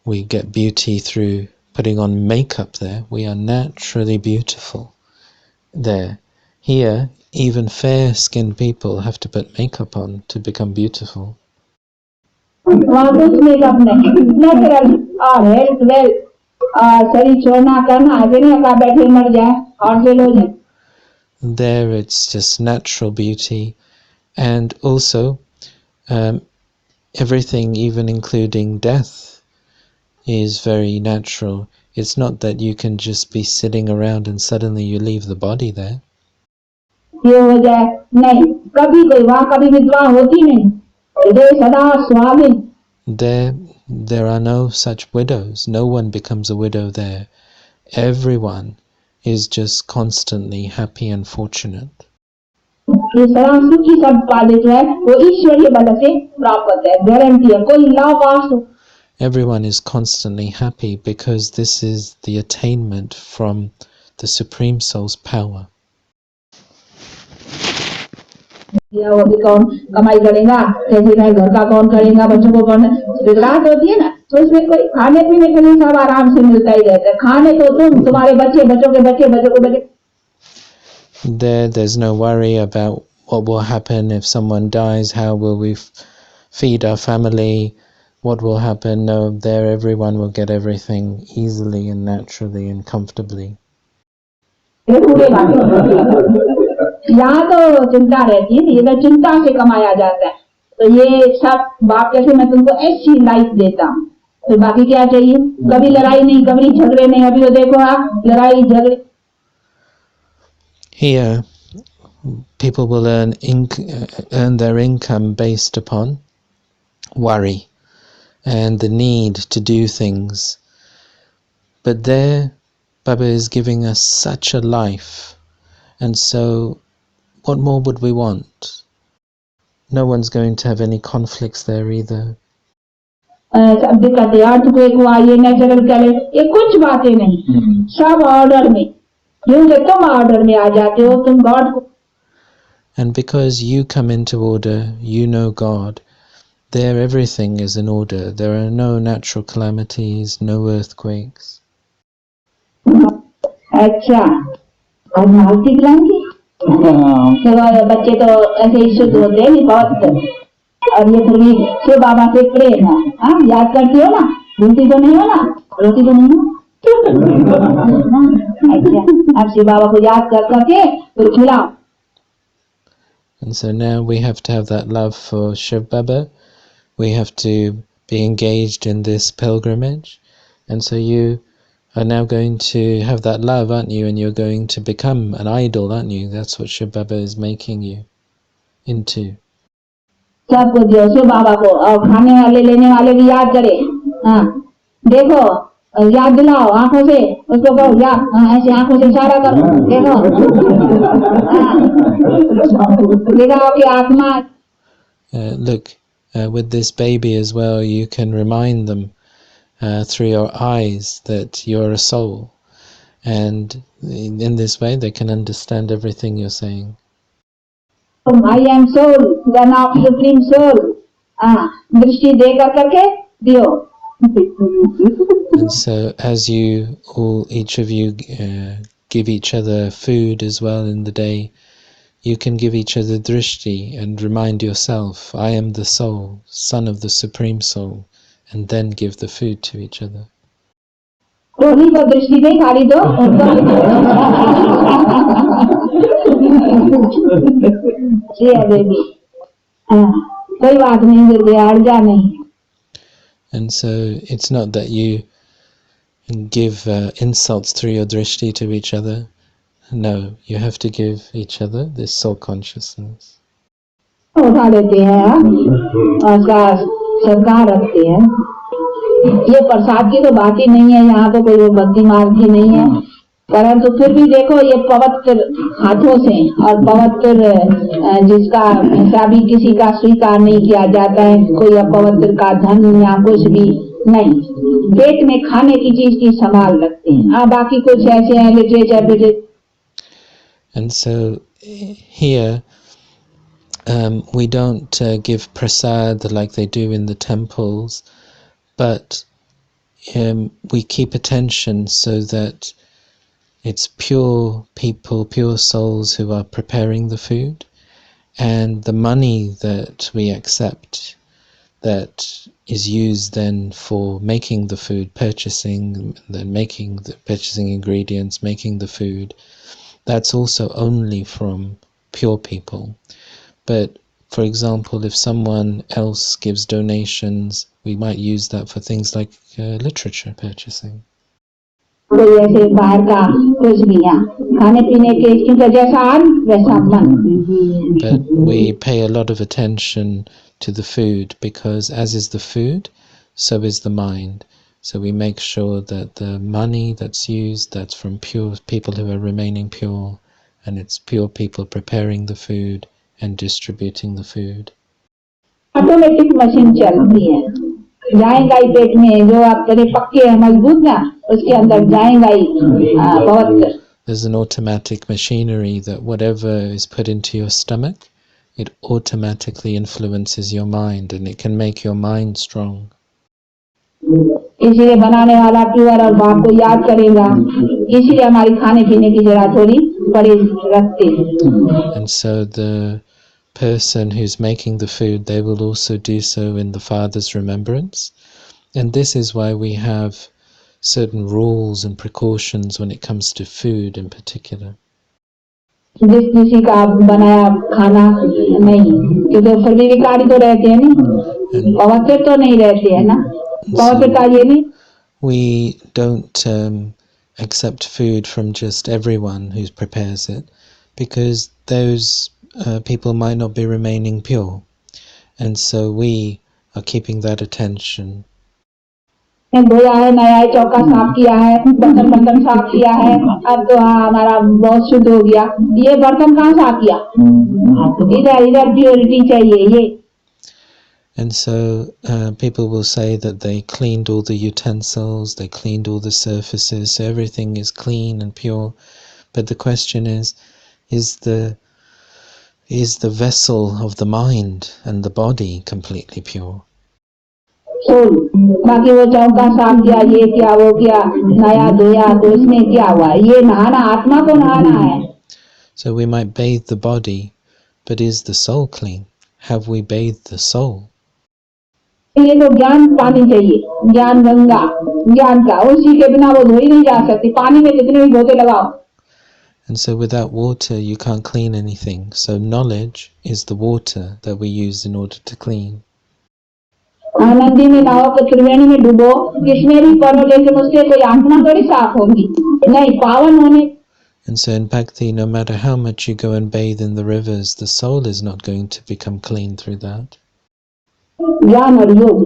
we get beauty through putting on makeup there. We are naturally beautiful there. Here, even fair-skinned people have to put makeup on to become beautiful. वहाँ कुछ मेकअप नहीं, नेचुरल और health wealth और शरीर छोड़ना करना, ऐसे नहीं का बैठे मर जाए और से लो जाए. There it's just natural beauty, and also everything, even including death, is very natural. It's not that you can just be sitting around and suddenly you leave the body there. ये हो जाए नहीं, कभी कोई वहाँ कभी विधवा होती नहीं, हृदय सदा स्वाधीन. There are no such widows. No one becomes a widow there. Everyone is just constantly happy and fortunate. ये सदा सुखी सब पाले जो है वो ईश्वरीय बल से प्राप्त है, गारंटी है, कोई लाभ वास हो. Everyone is constantly happy because this is the attainment from the Supreme Soul's power. वो भी कौन कमाई करेगा, कैसे नहीं, घर का कौन करेगा, बच्चों को कौन, रात होती है ना, तो उसमें कोई खाने पीने के लिए सब आराम से मिलता ही रहता है, खाने तो तुम्हारे बच्चे, बच्चों के बच्चे, बच्चों के बच्चे. There's no worry about what will happen if someone dies. How will we feed our family? What will happen? No, there everyone will get everything easily and naturally and comfortably. यहाँ तो चिंता रहती है, ये तो चिंता से कमाया जाता है, तो ये सब बाप कैसे मैं तुमको ऐसी लाइफ देता हूँ, तो बाकी क्या चाहिए, कभी लड़ाई नहीं, कभी झगड़े नहीं, अभी तो देखो आप लड़ाई झगड़े. Here, people will earn their income based upon worry and the need to do things. But there, Baba is giving us such a life, and so what more would we want? No one's going to have any conflicts there either. सब दिक्कतें, earthquake हुआ, ये natural calendar, ये कुछ बातें नहीं, सब order में, क्योंकि तुम ऑर्डर में आ जाते हो, तुम गॉड को. And because you come into order, you know God, there everything is in order. There are no natural calamities, no earthquakes. अच्छा, और मालती खिलाएंगे, चलो बच्चे तो ऐसे ही शुद्ध होते हैं बहुत, और ये फिर भी शिव बाबा से प्रेम है, हाँ, याद करती हो ना, भूलती तो नहीं हो ना, रोती तो नहीं हो. अच्छा, अब शिव बाबा को याद कर करके फिर खिलाओ। And so now we have to have that love for Shiv Baba. We have to be engaged in this pilgrimage. And so you are now going to have that love, aren't you? And you're going to become an idol, aren't you? That's what Shiv Baba is making you into. सबको दियो शिव बाबा को, और खाने वाले लेने वाले भी याद करे। हाँ, देखो, याद दिलाओ आंखों से, उसको कहो याद, ऐसे आंखों से इशारा करो, देखो। दिखाओ कि आत्मा। Look, with this baby as well, you can remind them through your eyes that you're a soul. And in this way, they can understand everything you're saying. I am soul, one of supreme soul. दृष्टि देकर करके दियो। And so, as you all, each of you, give each other food as well in the day, you can give each other drishti and remind yourself, I am the soul, son of the Supreme Soul, and then give the food to each other. रोनी को दृष्टि नहीं खाली दो, कोई बात नहीं, गिर गया हट जा नहीं। And so it's not that you give insults through your drishti to each other. No, you have to give each other this soul consciousness. उठा लेते हैं और सरकार रखते हैं। ये प्रसाद की तो बात ही नहीं है, यहाँ तो कोई भक्ति मार्ग भी नहीं है, परंतु फिर भी देखो ये पवित्र हाथों से और पवित्र जिसका ऐसा भी किसी का स्वीकार नहीं किया जाता है, कोई अपवित्र का धन या कुछ भी नहीं, पेट में खाने की चीज की संभाल रखते हैं। बाकी कुछ ऐसे हैं literature. And so here we don't give prasad like they do in the temples, but we keep attention so that it's pure people, pure souls who are preparing the food, and the money that we accept that is used then for making the food, purchasing ingredients, making the food, that's also only from pure people. But for example, if someone else gives donations, we might use that for things like literature purchasing. But we pay a lot of attention to the food, because as is the food, so is the mind. So we make sure that the money that's used, that's from pure people who are remaining pure, and it's pure people preparing the food and distributing the food. Automatic machine चलती है, जाएगा ही पेट में, जो आप तेरे पक्के हैं मजबूत ना, उसके अंदर जाएगा ही बहुत। There's an automatic machinery that whatever is put into your stomach, it automatically influences your mind, and it can make your mind strong. इसलिए बनाने वाला प्योर और बाप को याद करेगा, इसलिए हमारी खाने पीने की जरा थोड़ी परहेज रखते हैं। And so the person who's making the food, they will also do so in the Father's remembrance. And this is why we have certain rules and precautions when it comes to food in particular. जिस किसी का बनाया खाना नहीं, क्योंकि फिर भी विकारी तो रहते हैं नहीं, पवित्र तो नहीं रहते हैं ना, पवित्रता ये नहीं। We don't accept food from just everyone who prepares it, because those people might not be remaining pure, and so we are keeping that attention. धोया है, नया चौका साफ किया है, बर्तन साफ किया है, अब तो हमारा बहुत शुद्ध हो गया। ये बर्तन कहाँ साफ किया? इधर प्योरिटी चाहिए ये। And so people will say that they cleaned all the utensils, they cleaned all the surfaces, so everything is clean and pure. But the question is the vessel of the mind and the body completely pure? बाकी वो चौका साफ किया, ये किया, वो किया, नया धोया, तो इसमें क्या हुआ? ये नहाना आत्मा को नहाना है। So we might bathe the body, but is the soul clean? Have we bathed the soul? ये तो ज्ञान पानी चाहिए, ज्ञान गंगा, ज्ञान का, उसी के बिना वो धोई नहीं जा सकती, पानी में कितने भी धोते लगाओ। And so without water you can't clean anything. So knowledge is the water that we use in order to clean. नदी में नहाओ तो त्रिवेणी में डूबो, किसमें भी पढ़ो, लेकिन उससे कोई आत्मा थोड़ी साफ होगी, नहीं, पावन होने। And so in Bhakti, no matter how much you go and bathe in the rivers, the soul is not going to become clean through that. ज्ञान और योग,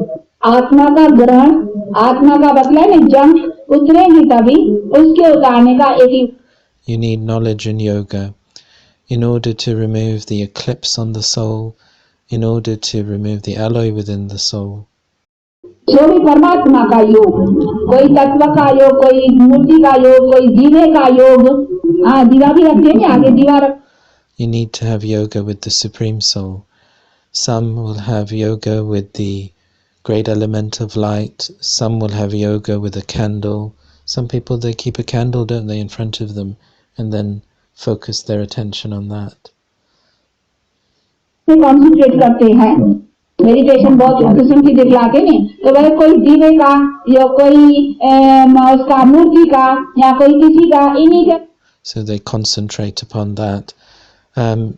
आत्मा का ग्रहण, आत्मा का बदला नहीं, जंग उतरेगी तभी, उसके उतारने का एक ही। You need knowledge and yoga in order to remove the eclipse on the soul, in order to remove the alloy within the soul. जो भी परमात्मा का योग, कोई तत्व का योग, कोई मूर्ति का योग, कोई दीवे का योग, दीवा भी रखते हैं आगे, दीवा रख। You need to have yoga with the Supreme Soul. Some will have yoga with the great element of light, some will have yoga with a candle. Some people, they keep a candle, don't they, in front of them, and then focus their attention on that. Concentrate करते हैं, meditation बहुत किस्म की दिखलाते नहीं, तो वह कोई दीवे का या कोई उसका मूर्ति का या कोई किसी का, इन्हीं का। So they concentrate upon that.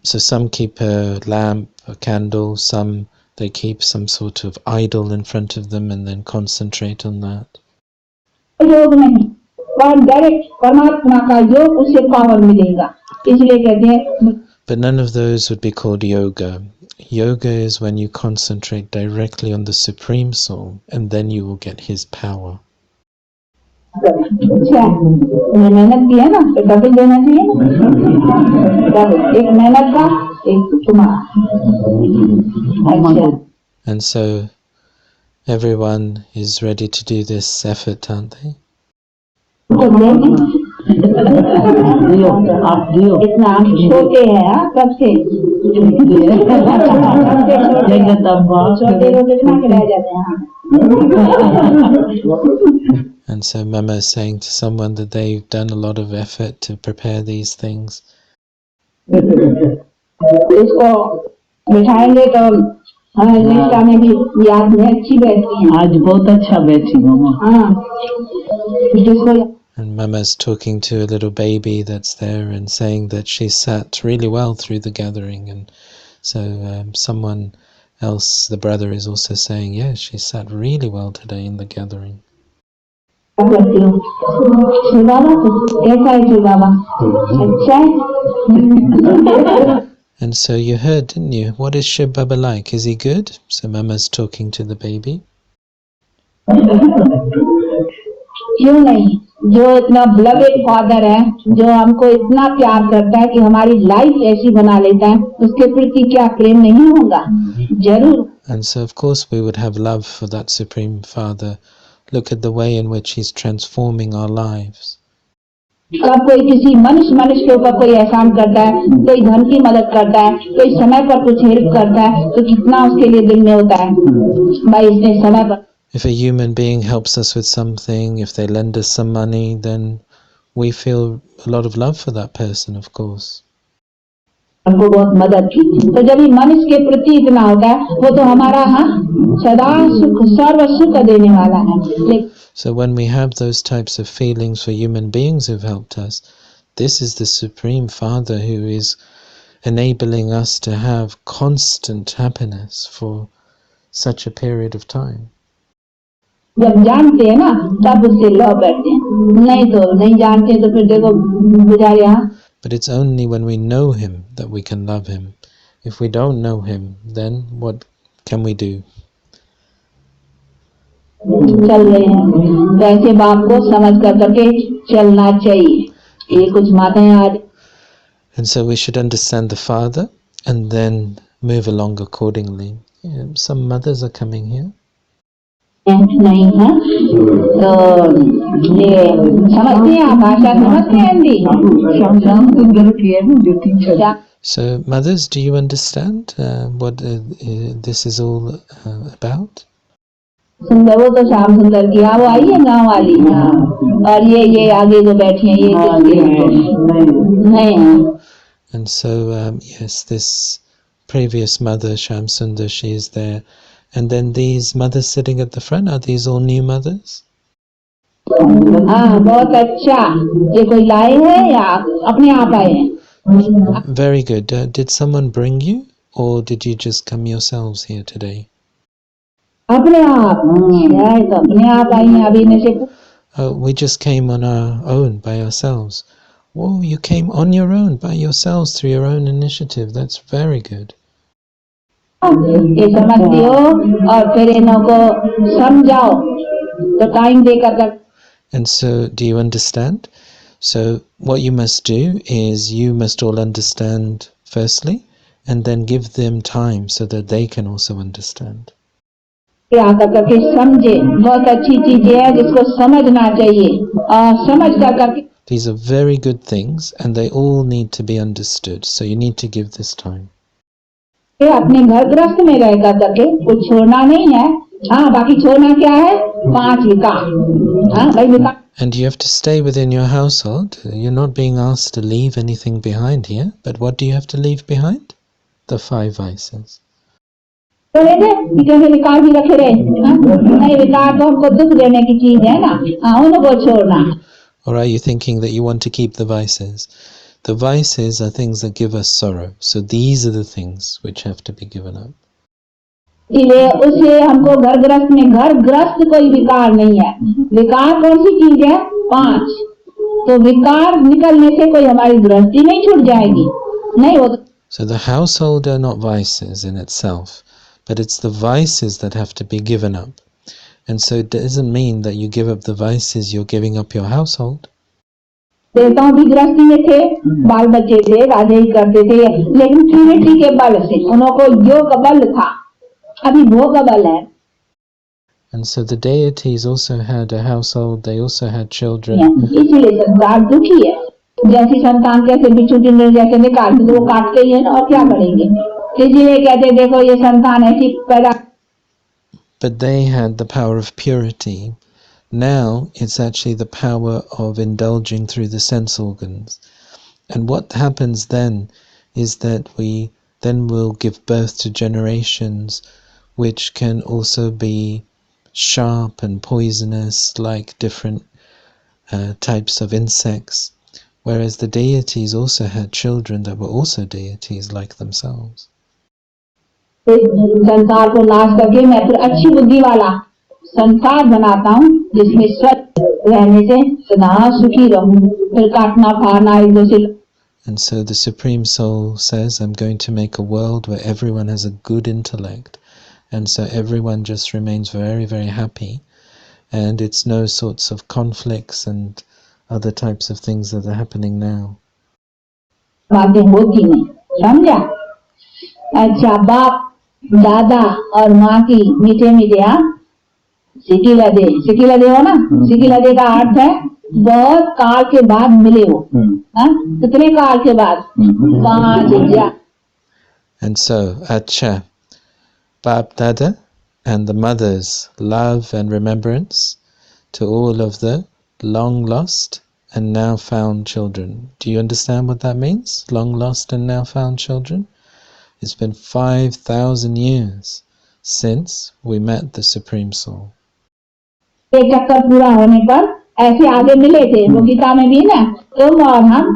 So some keep a lamp, a candle, some they keep some sort of idol in front of them and then concentrate on that. योग नहीं, पर डायरेक्ट परमात्मा का योग, उससे पावर मिलेगा, इसलिए कहते हैं। But none of those would be called yoga. Yoga is when you concentrate directly on the Supreme Soul, and then you will get his power. मेहनत की है ना, तो डबल देना चाहिए ना, एक मेहनत का, एक तुम्हारा। And so everyone is ready to do this effort, aren't they? इतना छोटे हैं कब से, छोटे रोटे बना के रह जाते हैं। And so Mama is saying to someone that they've done a lot of effort to prepare these things. इसको बिठाएंगे तो निष्ठा में भी याद में अच्छी बैठती है। आज बहुत अच्छा बैठी मामा। हाँ, जिसको And Mama's talking to a little baby that's there and saying that she sat really well through the gathering. And so someone else, the brother, is also saying, yes, she sat really well today in the gathering. And so you heard, didn't you? What is Shiv Baba like? Is he good? So Mama's talking to the baby. क्यों नहीं, जो इतना beloved father है, जो हमको इतना प्यार करता है कि हमारी लाइफ ऐसी बना लेता है, उसके प्रति क्या प्रेम नहीं होगा, जरूर। And so of course we would have love for that Supreme Father. Look at the way in which he's transforming our lives. अब कोई किसी मनुष्य के ऊपर कोई एहसान करता है, कोई धन की मदद करता है, कोई समय पर कुछ हेल्प करता है, तो कितना उसके लिए दिल में होता है, भाई इसने समय पर। If a human being helps us with something, if they lend us some money, then we feel a lot of love for that person, of course. हमको बहुत मदद की, तो जब भी मनुष्य के प्रति इतना होता है, वो तो हमारा सदा सुख, सर्व सुख देने वाला है। So when we have those types of feelings for human beings who've helped us, this is the Supreme Father who is enabling us to have constant happiness for such a period of time. जब जानते हैं ना, तब उससे love बैठते हैं, नहीं तो नहीं जानते तो फिर देखो बेचारे। But it's only when we know him that we can love him. If we don't know him, then what can we do? चल रहे हैं, तो ऐसे बाप को समझ करके चलना चाहिए। ये कुछ माताएं आज। And so we should understand the Father and then move along accordingly. Yeah, some mothers are coming here. नहीं है तो ये समझते हैं, भाषा समझते हैं Hindi. So mothers, do you understand what this is all about? सुंदर, वो तो श्याम सुंदर की, वो आई है गाँव वाली, और ये आगे जो बैठी है ये नहीं। And so yes, this previous mother Shyam Sundar, she is there. And then these mothers sitting at the front, are these all new mothers? हाँ, बहुत अच्छा। ये कोई लाए हैं या अपने आप आए हैं? Very good. Did someone bring you, or did you just come yourselves here today? अपने आप यार, तो अपने आप आई हैं अभी में से। We just came on our own by ourselves. Whoa, you came on your own by yourselves through your own initiative. That's very good. ये समझती हो और फिर इन्हों को समझाओ तो टाइम देकर कर। And so, do you understand? So, what you must do is you must all understand firstly, and then give them time so that they can also understand. आकर करके समझे, बहुत अच्छी चीज है जिसको समझना चाहिए और समझ कर करके। These are very good things, and they all need to be understood. So, you need to give this time. अपने घर गृहस्थ में रह कर करके कुछ छोड़ना नहीं है। हाँ, बाकी छोड़ना क्या है? 5 विकार। हाँ भाई, विकार। And you have to stay within your household. You're not being asked to leave anything behind here. But what do you have to leave behind? The 5 vices. कैसे विकार भी रखे रहे? नहीं, विकार तो हमको दुख देने की चीज है ना। हाँ, उनको छोड़ना। Or are you thinking that you want to keep the vices? The vices are things that give us sorrow. So these are the things which have to be given up. इसलिए उसे हमको घर गृहस्थ में, घर गृहस्थ कोई विकार नहीं है। विकार कौन सी चीज है? 5। तो विकार निकलने से कोई हमारी गृहस्थी नहीं छूट जाएगी, नहीं हो। So the household are not vices in itself, but it's the vices that have to be given up. And so it doesn't mean that you give up the vices, you're giving up your household. देवताओं भी गृहस्थी में थे, बाल बच्चे थे, राजे ही करते थे, लेकिन ट्रिनिटी के बल से उनको योग बल था, अभी भोग बल है। And so the deities also had a household, they also had children. इसीलिए संसार दुखी है। जैसी संतान कैसे बिच्छू टिंडे जैसे निकाल तो वो काटते ही है ना, और क्या करेंगे? इसीलिए कहते देखो ये संतान ऐसी पैदा। But they had the power of purity. Now it's actually the power of indulging through the sense organs. And what happens then is that we then will give birth to generations which can also be sharp and poisonous, like different types of insects, whereas the deities also had children that were also deities like themselves. संसार को नाश करके मैं फिर अच्छी बुद्धि वाला संसार बनाता हूँ जिसमें स्वस्थ रहने से सदा सुखी रहूं, फिर काटना फाड़ना एक दूसरे। And so the Supreme Soul says, I'm going to make a world where everyone has a good intellect. And so everyone just remains very, very happy. And it's no sorts of conflicts and other types of things that are happening now. बातें होती नहीं, समझा? अच्छा, बाप दादा और माँ की मीठे मीठे सिकिला दे हो ना। सिकिला दे का अर्थ है बहुत काल के बाद मिले हो। कितने काल के बाद? 5,000। And so, Acha, Bap Dada, and the mother's love and remembrance to all of the long lost and now found children. Do you understand what that means? Long lost and now found children? It's been 5,000 years since we met the Supreme Soul. एक चक्कर पूरा होने पर ऐसे आगे मिले थे, वो गीता में भी ना, तुम और हम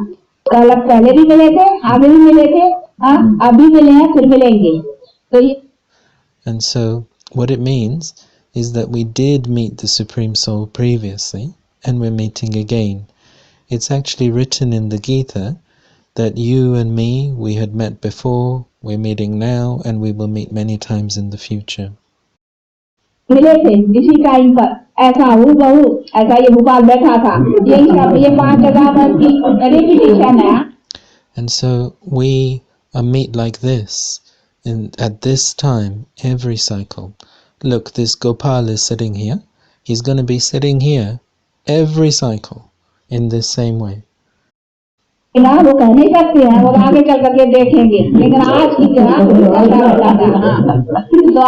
कल पहले भी मिले थे, आगे भी मिले थे, अभी मिले हैं, फिर मिलेंगे। तो ये And so what it means is that we did meet the Supreme Soul previously and we're meeting again. It's actually written in the Gita that you and me, we had met before, we're meeting now, and we will meet many times in the future. मिले थे इसी time पर, ऐसा हूँ बहू, ऐसा ये भोपाल बैठा था, यही सब ये 5 जगह पर की रिपीटेशन है। And so we meet like this, at this time, every cycle. Look, this Gopal is sitting here. He's going to be sitting here every cycle in this same way. ना वो कह नहीं सकते हैं, वो आगे चल करके देखेंगे, लेकिन आज की तरह तो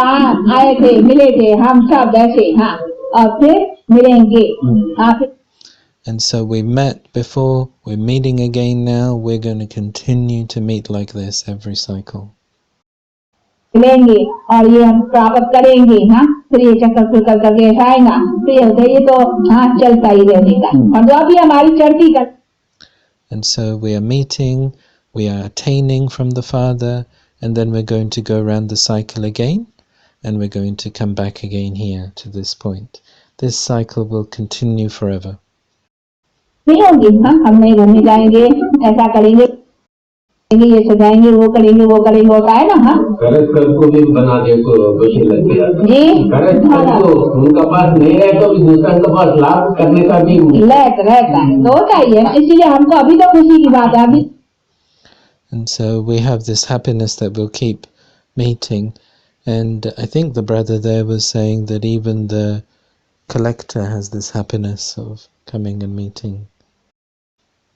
आए थे, मिले थे हम सब ऐसे, हाँ, और फिर मिलेंगे, हाँ फिर। And so we met before, we're meeting again now, we're going to continue to meet like this every cycle. लेंगे और ये हम प्राप्त करेंगे। हाँ, फिर ये चक्कर फिर कर करके ऐसा आएगा, फिर ये होता है, ये तो हाँ चलता ही रहेगा। और जो अभी हमारी चढ़ती कर And so we are meeting, we are attaining from the Father, and then we're going to go around the cycle again, and we're going to come back again here to this point. This cycle will continue forever. नहीं होगी। हाँ, हम नहीं घूमने जाएंगे, ऐसा करेंगे, ये सजाएंगे, वो करेंगे, वो करेंगे, होता है ना। हाँ, गलत कल को भी बना दे तो खुशी लगती है जी, गलत कल को उनका पास नहीं रहे तो भी दूसरा के पास लाभ करने का भी रहता है, तो होता ही है ना। इसीलिए हमको अभी तो खुशी की बात है अभी। And so we have this happiness that will keep meeting. And I think the brother there was saying that even the collector has this happiness of coming and meeting.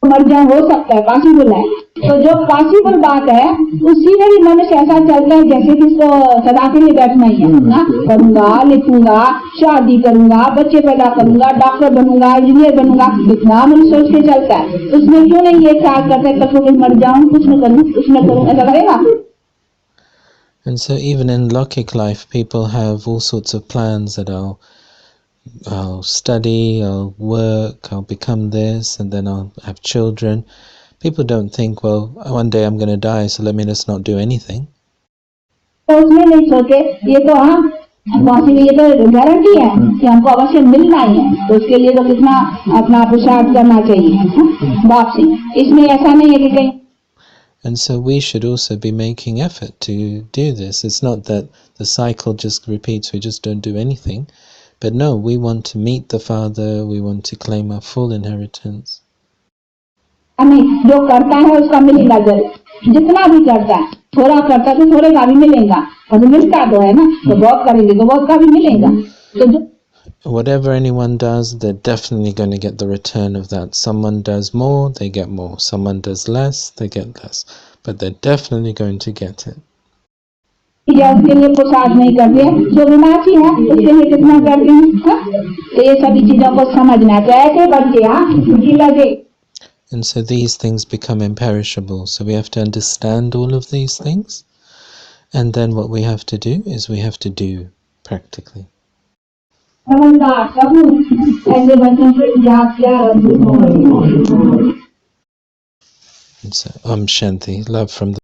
मर्जन हो सकता है, पॉसिबल है। तो जो पॉसिबल बात है उसी में भी मनुष्य ऐसा चलता है जैसे कि इसको सदा के लिए बैठना ही है ना। करूंगा, लिखूंगा, शादी करूंगा, बच्चे पैदा करूंगा, डॉक्टर बनूंगा, इंजीनियर बनूंगा, इतना मनुष्य सोच के चलता है। उसमें क्यों नहीं ये ख्याल करते कल को मर जाऊं, कुछ न करूं, कुछ न करूं, ऐसा करेगा। And so even in Lokik life, people have all sorts of plans that I'll study, I'll work, I'll become this, and then I'll have children. People don't think, well, one day I'm going to die, so let me just not do anything. तो उसमें नहीं सोचे ये तो हाँ possible, ये तो guarantee है कि हमको अवश्य मिलना ही है, तो उसके लिए तो कितना अपना पुरुषार्थ करना चाहिए वापसी। इसमें ऐसा नहीं है कि कहीं। And so we should also be making effort to do this. It's not that the cycle just repeats, we just don't do anything. But no, we want to meet the Father, we want to claim our full inheritance. नहीं, जो करता है उसका मिलेगा जरूर, जितना भी करता है, थोड़ा करता है तो थोड़े का भी मिलेगा, और मिलता तो है ना, तो बहुत करेंगे तो बहुत का भी मिलेगा। तो जो Whatever anyone does, they're definitely going to get the return of that. Someone does more, they get more. Someone does less, they get less. But they're definitely going to get it. उसके लिए पुरुषार्थ नहीं करते हैं, जो विनाशी है उसके लिए कितना करते हैं। तो ये सभी चीजों को समझना चाहिए बच्चे। हाँ, लगे। And so these things become imperishable. So we have to understand all of these things. And then what we have to do is we have to do practically. समझदार सब ऐसे बच्चों से याद किया। And so, Om Shanti, love from the